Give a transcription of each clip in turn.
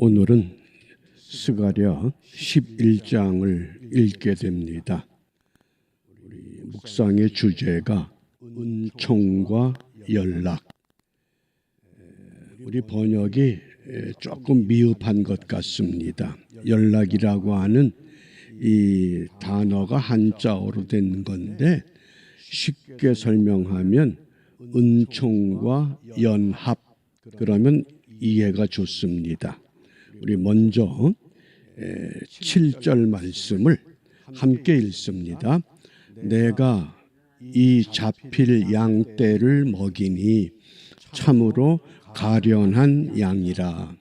오늘은 스가랴 11장을 읽게 됩니다. 우리 묵상의 주제가 은총과 연락. 우리 번역이 조금 미흡한 것 같습니다. 연락이라고 하는 이 단어가 한자어로 된 건데 쉽게 설명하면 은총과 연합, 그러면 이해가 좋습니다. 우리 먼저 7절 말씀을 함께 읽습니다. 내가 이 잡힐 양떼를 먹이니 참으로 가련한 양이라.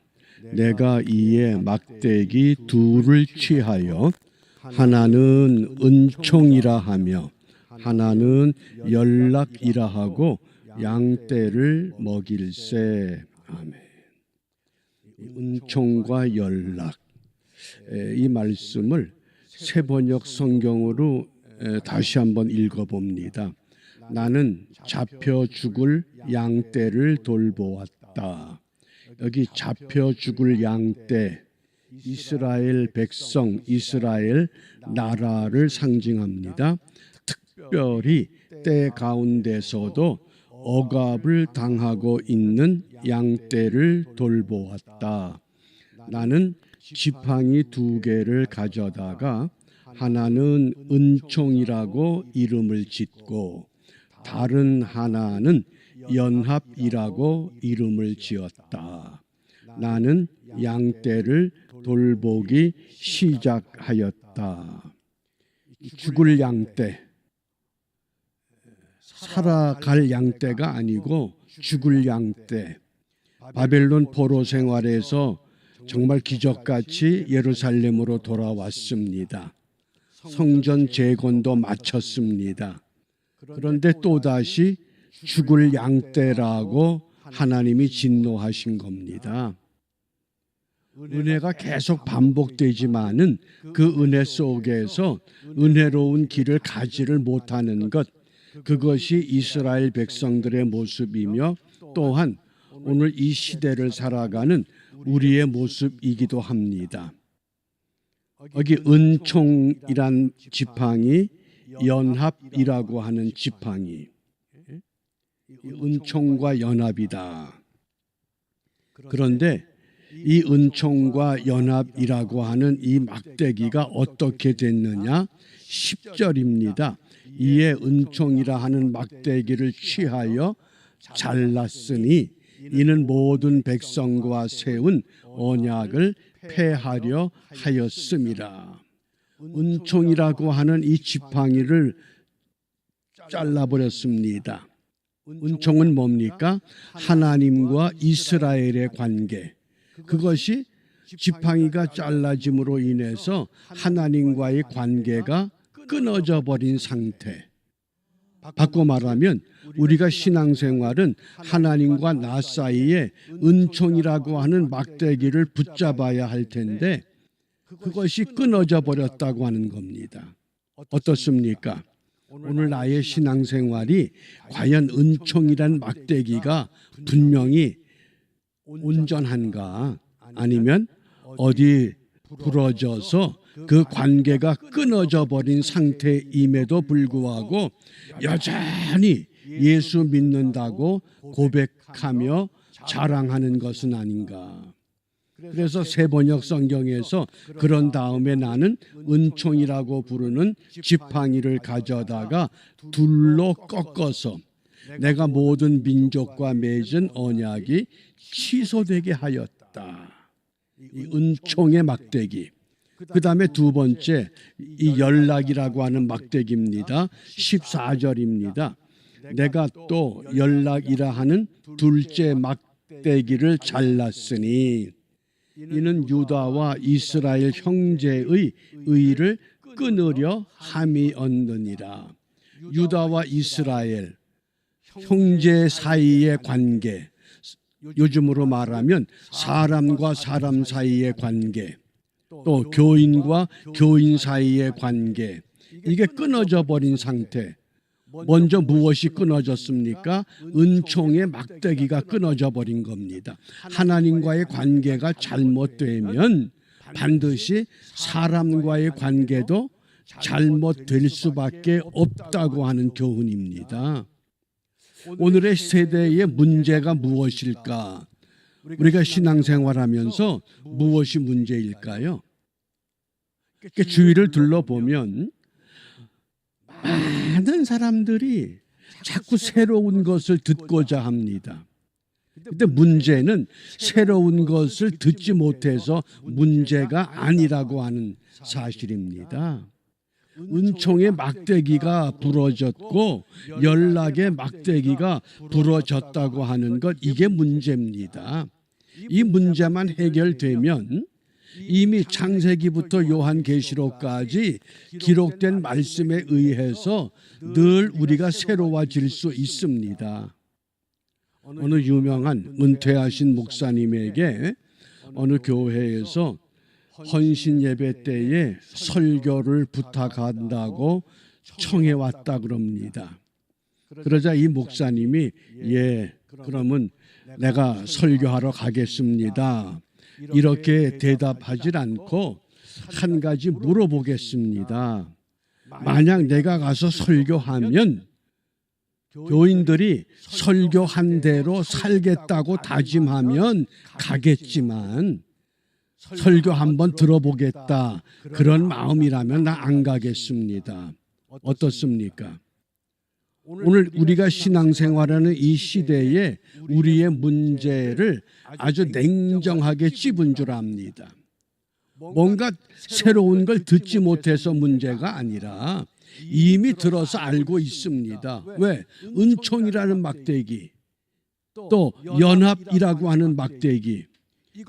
내가 이에 막대기 둘을 취하여 하나는 은총이라 하며 하나는 연락이라 하고 양떼를 먹일세. 아멘. 은총과 연락, 이 말씀을 새번역 성경으로 다시 한번 읽어봅니다. 나는 잡혀 죽을 양떼를 돌보았다. 여기 잡혀 죽을 양떼, 이스라엘 백성, 이스라엘 나라를 상징합니다. 특별히 때 가운데서도 억압을 당하고 있는 양떼를 돌보았다. 나는 지팡이 2개를 가져다가 하나는 은총이라고 이름을 짓고 다른 하나는 연합이라고 이름을 지었다. 나는 양떼를 돌보기 시작하였다. 죽을 양떼, 살아갈 양떼가 아니고 죽을 양떼. 바벨론 포로 생활에서 정말 기적같이 예루살렘으로 돌아왔습니다. 성전 재건도 마쳤습니다. 그런데 또다시 죽을 양떼라고 하나님이 진노하신 겁니다. 은혜가 계속 반복되지만은 그 은혜 속에서 은혜로운 길을 가지를 못하는 것, 그것이 이스라엘 백성들의 모습이며 또한 오늘 이 시대를 살아가는 우리의 모습이기도 합니다. 여기 은총이란 지팡이, 연합이라고 하는 지팡이, 은총과 연합이다. 그런데 이 은총과 연합이라고 하는 이 막대기가 어떻게 됐느냐? 10절입니다. 이에 은총이라 하는 막대기를 취하여 잘랐으니 이는 모든 백성과 세운 언약을 폐하려 하였음이라. 은총이라고 하는 이 지팡이를 잘라버렸습니다. 은총은 뭡니까? 하나님과 이스라엘의 관계. 그것이 지팡이가 잘라짐으로 인해서 하나님과의 관계가 끊어져 버린 상태. 바꿔 말하면 우리가 신앙생활은 하나님과 나 사이에 은총이라고 하는 막대기를 붙잡아야 할 텐데 그것이 끊어져 버렸다고 하는 겁니다. 어떻습니까? 오늘 나의 신앙생활이 과연 은총이란 막대기가 분명히 온전한가? 아니면 어디 부러져서 그 관계가 끊어져 버린 상태임에도 불구하고 여전히 예수 믿는다고 고백하며 자랑하는 것은 아닌가. 그래서 새번역 성경에서 그런 다음에 나는 은총이라고 부르는 지팡이를 가져다가 둘로 꺾어서 내가 모든 민족과 맺은 언약이 취소되게 하였다. 이 은총의 막대기. 그 다음에 두 번째, 이 연락이라고 하는 막대기입니다. 14절입니다. 내가 또 연락이라 하는 둘째 막대기를 잘랐으니 이는 유다와 이스라엘 형제의 의를 끊으려 함이었느니라. 유다와 이스라엘 형제 사이의 관계, 요즘으로 말하면 사람과 사람 사이의 관계, 또 교인과 교인 사이의 관계, 이게 끊어져 버린 상태. 먼저 무엇이 끊어졌습니까? 은총의 막대기가 끊어져 버린 겁니다. 하나님과의 관계가 잘못되면 반드시 사람과의 관계도 잘못될 수밖에 없다고 하는 교훈입니다. 오늘의 세대의 문제가 무엇일까? 우리가 신앙생활하면서 무엇이 문제일까요? 주위를 둘러보면 많은 사람들이 자꾸 새로운 것을 듣고자 합니다. 근데 문제는 새로운 것을 듣지 못해서 문제가 아니라고 하는 사실입니다. 은총의 막대기가 부러졌고 연락의 막대기가 부러졌다고 하는 것, 이게 문제입니다. 이 문제만 해결되면 이미 창세기부터 요한계시록까지 기록된 말씀에 의해서 늘 우리가 새로워질 수 있습니다. 어느 유명한 은퇴하신 목사님에게 어느 교회에서 헌신 예배 때에 설교를 부탁한다고 청해 왔다 그럽니다. 그러자 이 목사님이 그러면 내가 설교하러 가겠습니다. 이렇게 대답하지 않고 한 가지 물어보겠습니다. 만약 내가 가서 설교하면 교인들이 설교한 대로 살겠다고 다짐하면 가겠지만 설교 한번 들어보겠다 그런 마음이라면 나 안 가겠습니다. 어떻습니까? 오늘 우리가 신앙생활하는 이 시대에 우리의 문제를 아주 냉정하게 찝은 줄 압니다. 뭔가 새로운 걸 듣지 못해서 문제가 아니라 이미 들어서 알고 있습니다. 왜? 은총이라는 막대기, 또 연합이라고 하는 막대기,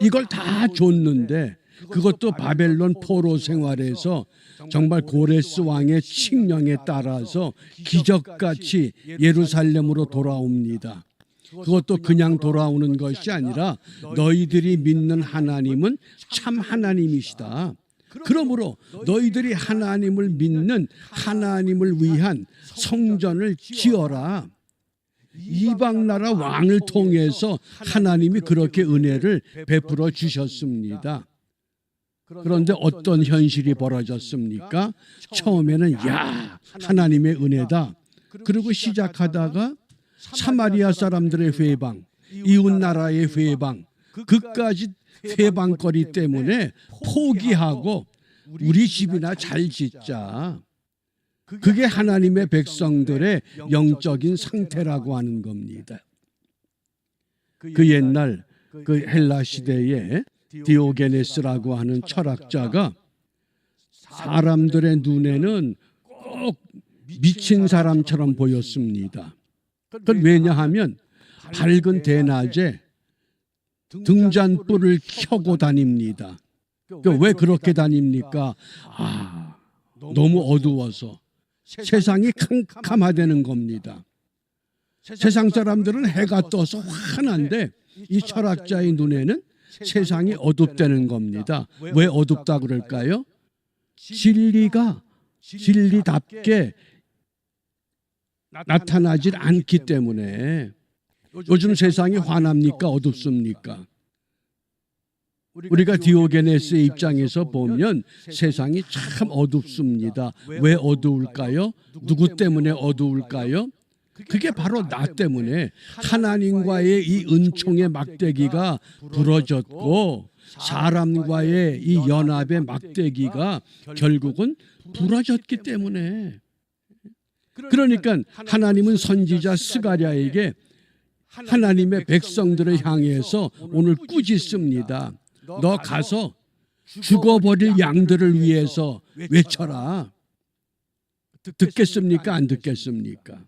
이걸 다 줬는데 그것도 바벨론 포로 생활에서 정말 고레스 왕의 칙령에 따라서 기적같이 예루살렘으로 돌아옵니다. 그것도 그냥 돌아오는 것이 아니라 너희들이 믿는 하나님은 참 하나님이시다. 그러므로 너희들이 하나님을 믿는 하나님을 위한 성전을 지어라. 이방 나라 왕을 통해서 하나님이 그렇게 은혜를 베풀어 주셨습니다. 그런데 어떤 현실이 벌어졌습니까? 처음에는 하나님의 은혜다. 그리고 시작하다가 사마리아 사람들의 회방, 이웃 나라의 회방, 그까지 회방거리 때문에 포기하고 우리 집이나 잘 짓자. 그게 하나님의 백성들의 영적인 상태라고 하는 겁니다. 그 옛날 그 헬라 시대에 디오게네스라고 하는 철학자가 사람들의 눈에는 꼭 미친 사람처럼 보였습니다. 그건 왜냐하면 밝은 대낮에 등잔불을 켜고 다닙니다. 왜 그렇게 다닙니까? 너무 어두워서 세상이 캄캄하다는 겁니다. 세상 사람들은 해가 떠서 환한데 이 철학자의 눈에는 세상이 어둡다는 겁니다. 왜 어둡다 그럴까요? 진리가 진리답게 나타나질 않기 때문에. 요즘 세상이 환합니까? 어둡습니까? 우리가 디오게네스의 입장에서 보면 세상이 참 어둡습니다. 왜 어두울까요? 누구 때문에 어두울까요? 그게 바로 나 때문에 하나님과의 이 은총의 막대기가 부러졌고 사람과의 이 연합의 막대기가 결국은 부러졌기 때문에. 그러니까 하나님은 선지자 스가랴에게 하나님의 백성들을 향해서 오늘 꾸짖습니다. 너 가서 죽어버릴 양들을 위해서 외쳐라. 듣겠습니까? 안 듣겠습니까?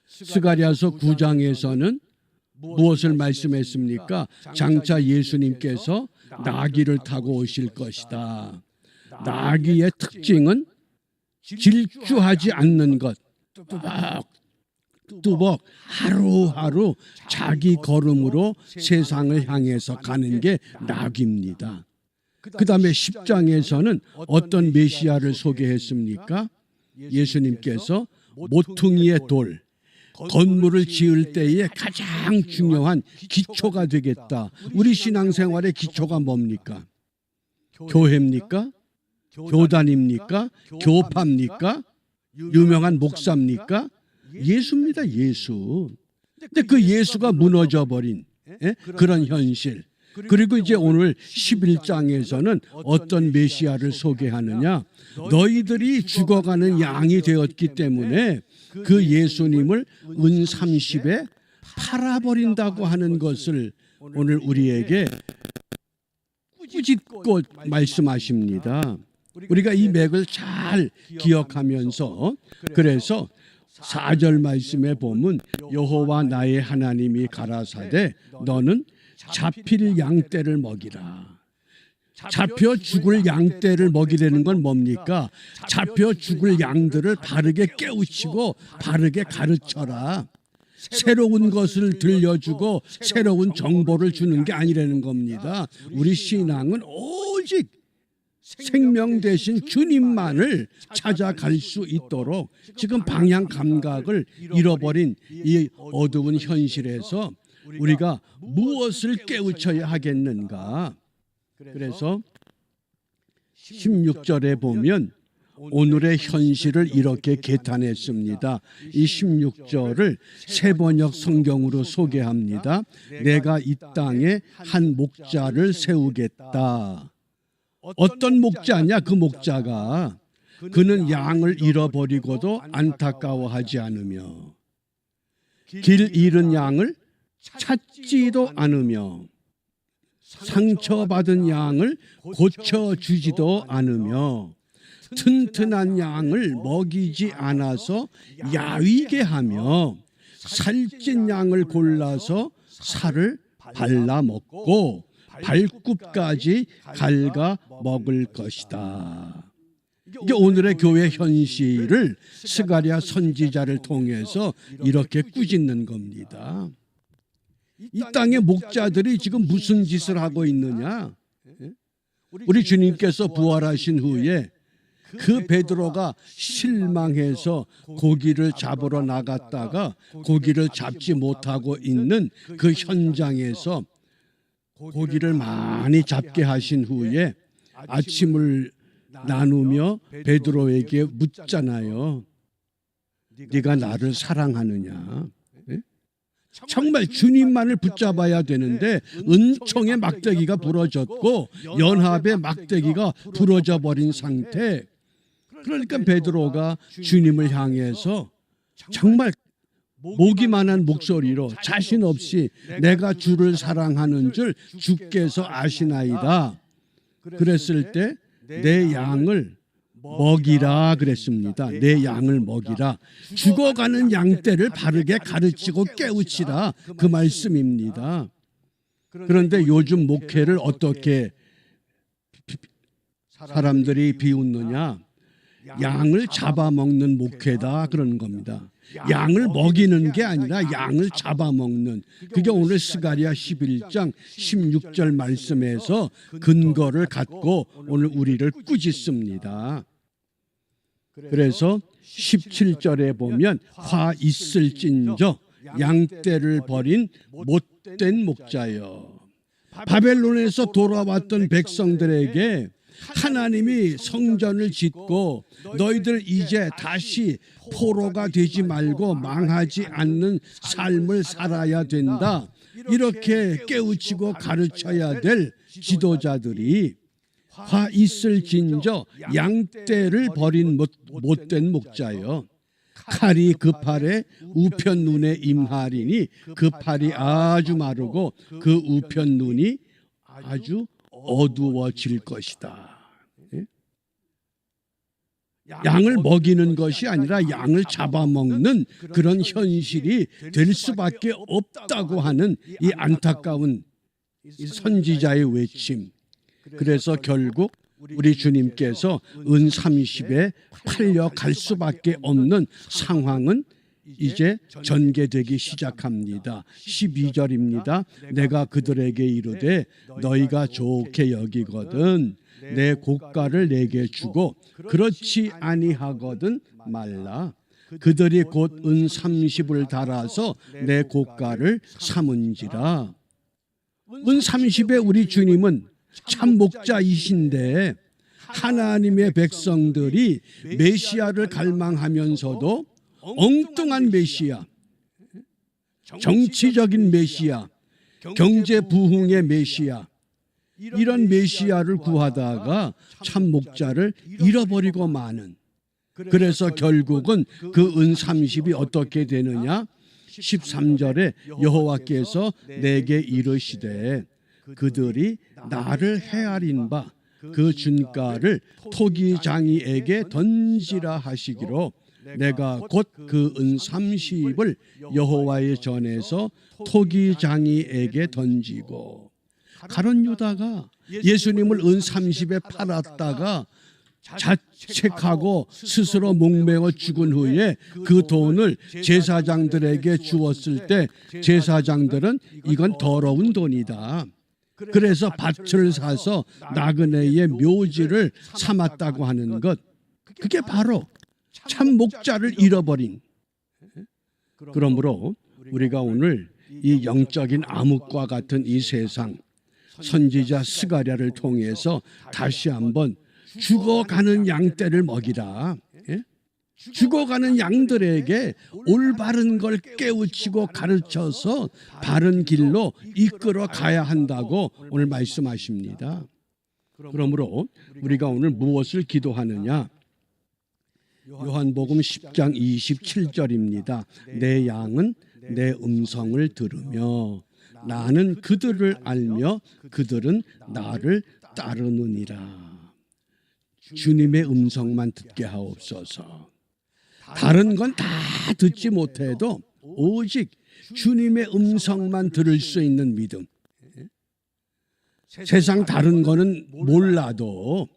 스가랴서 9장에서는 무엇을 말씀했습니까? 장차 예수님께서 나귀를 타고 오실 것이다. 나귀의 특징은 질주하지 않는 것. 뚜벅 하루하루 자기 걸음으로 세상을 향해서 가는 게 나귀입니다. 그 다음에 10장에서는 어떤 메시아를 소개했습니까? 예수님께서 모퉁이의 돌, 건물을 지을 때에 가장 중요한 기초가 되겠다. 우리 신앙생활의 기초가 뭡니까? 교회입니까? 교단입니까? 교파입니까? 유명한 목사입니까? 예수입니다. 예수. 근데 그 예수가 무너져 버린 그런 현실. 그리고 이제 오늘 11장에서는 어떤 메시아를 소개하느냐? 너희들이 죽어가는 양이 되었기 때문에 그 예수님을 은 30에 팔아버린다고 하는 것을 오늘 우리에게 꾸짖고 말씀하십니다. 우리가 이 맥을 잘 기억하면서, 그래서 4절 말씀에 보면 여호와 나의 하나님이 가라사대 너는 잡힐 양떼를 먹이라. 잡혀 죽을 양떼를 먹이라는 건 뭡니까? 잡혀 죽을 양들을 바르게 깨우치고 바르게 가르쳐라. 새로운 것을 들려주고 새로운 정보를 주는 게 아니라는 겁니다. 우리 신앙은 오직 생명 대신 주님만을 찾아갈 수 있도록 지금 방향 감각을 잃어버린 이 어두운 현실에서 우리가 무엇을 깨우쳐야 하겠는가? 그래서 16절에 보면 오늘의 현실을 이렇게 개탄했습니다. 이 16절을 세번역 성경으로 소개합니다. 내가 이 땅에 한 목자를 세우겠다. 어떤 목자냐? 그 목자가 그는 양을 잃어버리고도 안타까워하지 않으며 길 잃은 양을 찾지도 않으며 상처받은 양을 고쳐주지도 않으며 튼튼한 양을 먹이지 않아서 야위게 하며 살찐 양을 골라서 살을 발라 먹고 발굽까지 갉아 먹을 것이다. 이게 오늘의 교회 현실을 스가랴 선지자를 통해서 이렇게 꾸짖는 겁니다. 이 땅의 목자들이 지금 무슨 짓을 하고 있느냐? 우리 주님께서 부활하신 후에 그 베드로가 실망해서 고기를 잡으러 나갔다가 고기를 잡지 못하고 있는 그 현장에서 고기를 많이 잡게 하신 후에 아침을 나누며 베드로에게 묻잖아요. 네가 나를 사랑하느냐? 정말 주님만을 붙잡아야 되는데 은총의 막대기가 부러졌고 연합의 막대기가 부러져 버린 상태. 그러니까 베드로가 주님을 향해서 정말 모기만한 목소리로 자신 없이 내가 주를 사랑하는 줄 주께서 아시나이다. 그랬을 때 내 양을 먹이라 그랬습니다. 내 양을 먹이라. 죽어가는 양떼를 바르게 가르치고 깨우치라. 그 말씀입니다. 그런데 요즘 목회를 어떻게 사람들이 비웃느냐? 양을 잡아먹는 목회다 그러는 겁니다. 양을 먹이는 게 아니라 양을 잡아먹는. 그게 오늘 스가랴 11장 16절 말씀에서 근거를 갖고 오늘 우리를 꾸짖습니다. 그래서 17절에 보면 화 있을진저 양떼를 버린 못된 목자여. 바벨론에서 돌아왔던 백성들에게 하나님이 성전을 짓고 너희들 이제 다시 포로가 되지 말고 망하지 않는 삶을 살아야 된다. 이렇게 깨우치고 가르쳐야 될 지도자들이 화 있을진저 양떼를 버린 못된 목자여. 칼이 그 팔에 우편 눈에 임하리니 그 팔이 아주 마르고 그 우편 눈이 아주 어두워질 것이다. 양을 먹이는 것이 아니라 양을 잡아먹는 그런 현실이 될 수밖에 없다고 하는 이 안타까운 선지자의 외침. 그래서 결국 우리 주님께서 은 30에 팔려갈 수밖에 없는 상황은 이제 전개되기 시작합니다. 12절입니다. 내가 그들에게 이르되 너희가 좋게 여기거든 내 고가를 내게 주고 그렇지 아니하거든 말라. 그들이 곧 은 30을 달아서 내 고가를 삼은지라. 은 30의 우리 주님은 참 목자이신데 하나님의 백성들이 메시아를 갈망하면서도 엉뚱한 메시아, 정치적인 메시아, 경제 부흥의 메시아, 이런 메시아를 구하다가 참 목자를 잃어버리고 마는, 그래서 결국은 그 은 30이 어떻게 되느냐? 13절에 여호와께서 내게 이르시되 그들이 나를 헤아린 바 그 준가를 토기장이에게 던지라 하시기로 내가 곧 그 은 30을 여호와의 전에서 토기장이에게 던지고. 가룟 유다가 예수님을 은 30에 팔았다가 자책하고 스스로 목매어 죽은 후에 그 돈을 제사장들에게 주었을 때 제사장들은 이건 더러운 돈이다, 그래서 밭을 사서 나그네의 묘지를 삼았다고 하는 것, 그게 바로 참 목자를 잃어버린. 그러므로 우리가 오늘 이 영적인 암흑과 같은 이 세상, 선지자 스가랴를 통해서 다시 한번 죽어가는 양떼를 먹이라, 죽어가는 양들에게 올바른 걸 깨우치고 가르쳐서 바른 길로 이끌어 가야 한다고 오늘 말씀하십니다. 그러므로 우리가 오늘 무엇을 기도하느냐? 요한복음 10장 27절입니다. 내 양은 내 음성을 들으며 나는 그들을 알며 그들은 나를 따르느니라. 주님의 음성만 듣게 하옵소서. 다른 건 다 듣지 못해도 오직 주님의 음성만 들을 수 있는 믿음. 세상 다른 거는 몰라도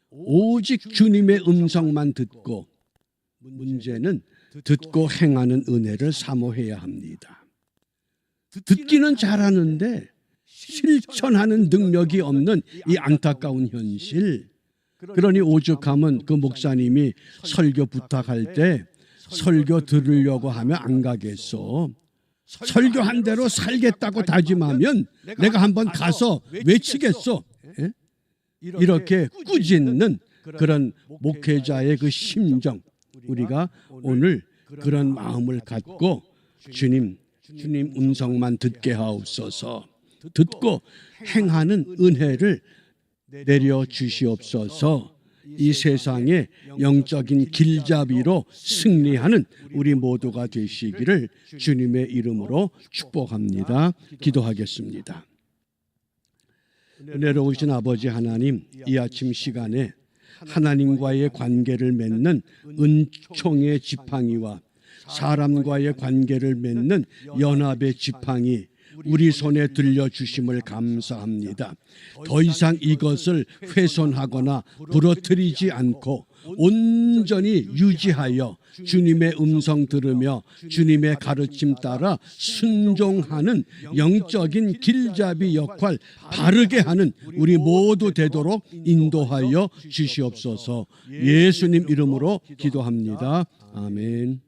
오직 주님의 음성만 듣고, 문제는 듣고 행하는 은혜를 사모해야 합니다. 듣기는 잘하는데 실천하는 능력이 없는 이 안타까운 현실. 그러니 오죽하면 그 목사님이 설교 부탁할 때 설교 들으려고 하면 안 가겠어. 설교한 대로 살겠다고 다짐하면 내가 한번 가서 외치겠어. 이렇게 꾸짖는 그런 목회자의 그 심정, 우리가 오늘 그런 마음을 갖고 주님 음성만 듣게 하옵소서, 듣고 행하는 은혜를 내려 주시옵소서. 이 세상의 영적인 길잡이로 승리하는 우리 모두가 되시기를 주님의 이름으로 축복합니다. 기도하겠습니다. 은혜로우신 아버지 하나님, 이 아침 시간에 하나님과의 관계를 맺는 은총의 지팡이와 사람과의 관계를 맺는 연합의 지팡이 우리 손에 들려주심을 감사합니다. 더 이상 이것을 훼손하거나 부러뜨리지 않고 온전히 유지하여 주님의 음성 들으며 주님의 가르침 따라 순종하는 영적인 길잡이 역할 바르게 하는 우리 모두 되도록 인도하여 주시옵소서. 예수님 이름으로 기도합니다. 아멘.